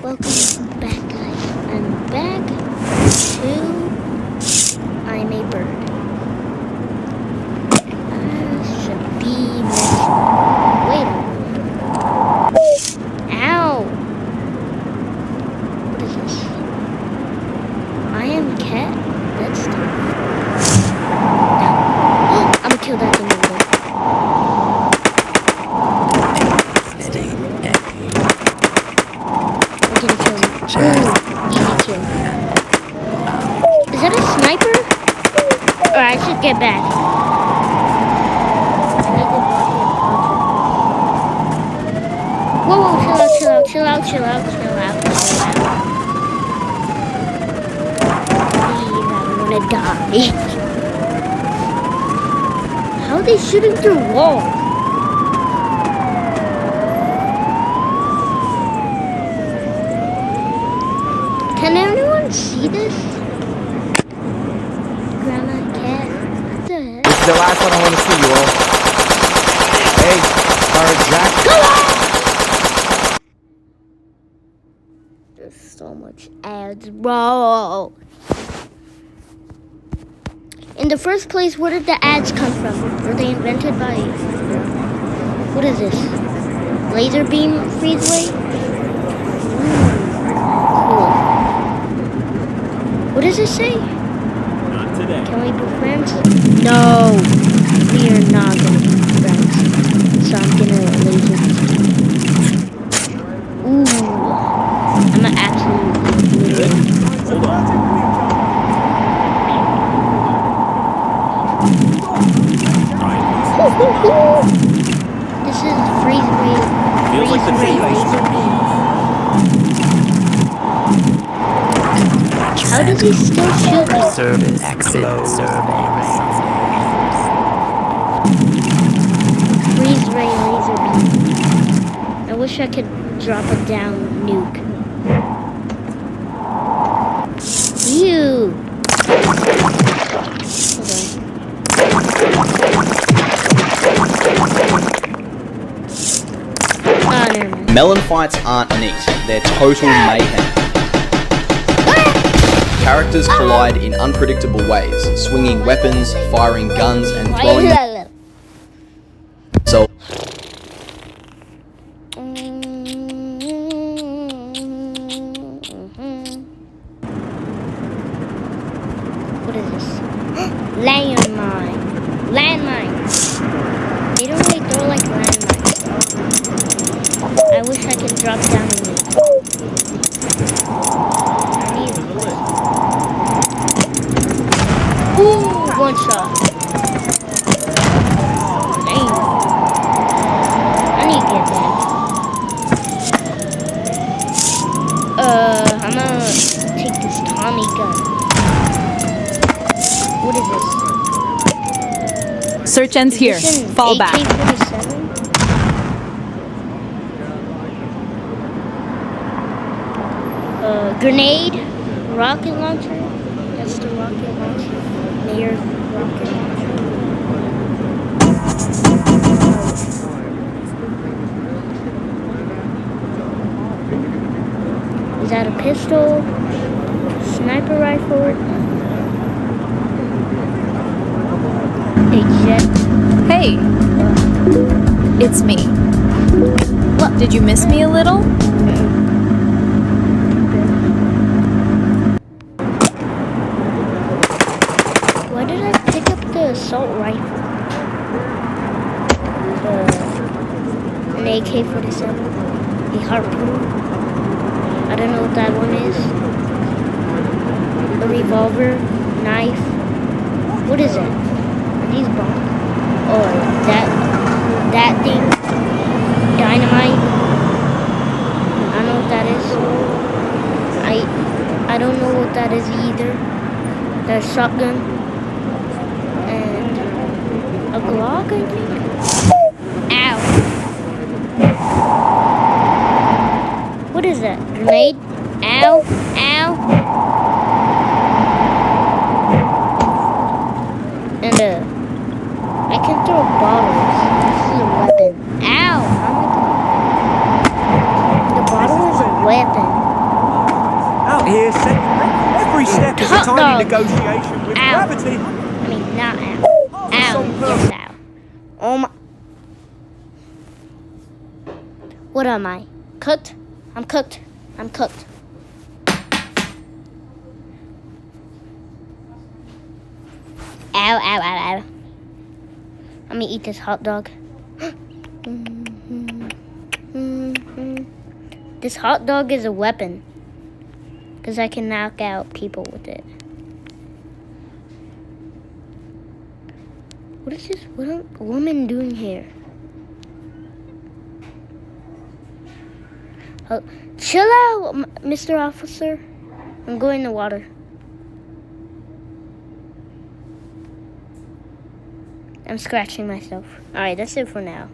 Welcome back, guys. I'm back to I'm a Bird. Should be mentioned. Wait a minute. Ow! What is this? I am a cat? That's tough. I'm gonna kill that thing over there. I'm gonna kill him. Ooh, easy kill. Is that a sniper? Or I should get back. Whoa, chill out. Please, I'm gonna die. How are they shooting through walls? Can anyone see this? Grandma, cat, what the heck? This is the last one I want to see, you all. Hey, Pirate Jack. Go on! There's so much ads, bro. In the first place, where did the ads come from? Were they invented by... What is this? Laser beam freezeway? Cool. What does it say? Not today. Can we be friends? No, we are not gonna be friends. So I'm gonna laser beam. Ooh, I'm an absolute Good. Hold on. This is freezeway. Feels like the Laser beam. How does he still shoot me? Service exit survey. Freeze ray laser beam. I wish I could drop a down nuke. Ew. Hold on. Oh, never mind. Melon fights aren't neat, they're total mayhem. Characters collide in unpredictable ways, swinging weapons, firing guns, and throwing themselves. What is this? Landmine. They don't really throw like landmines. I wish I could drop down on it. I need it. Ooh, one shot. Dang. I need to get that. I'm gonna take this Tommy gun. What is this? Search ends here. Is this an Fall back. AK-47? Grenade, rocket launcher. That's the rocket launcher. Mayor's rocket launcher. Is that a pistol? Sniper rifle? A jet? Hey, it's me. What? Did you miss me a little? Why did I pick up the assault rifle? An AK-47? A harpoon? I don't know what that one is. A revolver? Knife? What is that? Are these bombs? Oh, that thing? Dynamite? I don't know what that is. I don't know what that is either. There's a shotgun. And a Glock, I think? Ow. What is that? Grenade? Ow. And I can throw bottles. This is a weapon. Ow! How am I going? The bottle is a weapon. Every step is a Hot tiny dogs. negotiation with Ow. gravity. I mean, not ow. Ow. Yes, ow. Oh my. What am I? Cooked? I'm cooked. I'm cooked. Ow, ow, ow, ow. Let me eat this hot dog. This hot dog is a weapon. Because I can knock out people with it. What is this woman doing here? Oh, chill out, Mr. Officer. I'm going in the water. I'm scratching myself. Alright, that's it for now.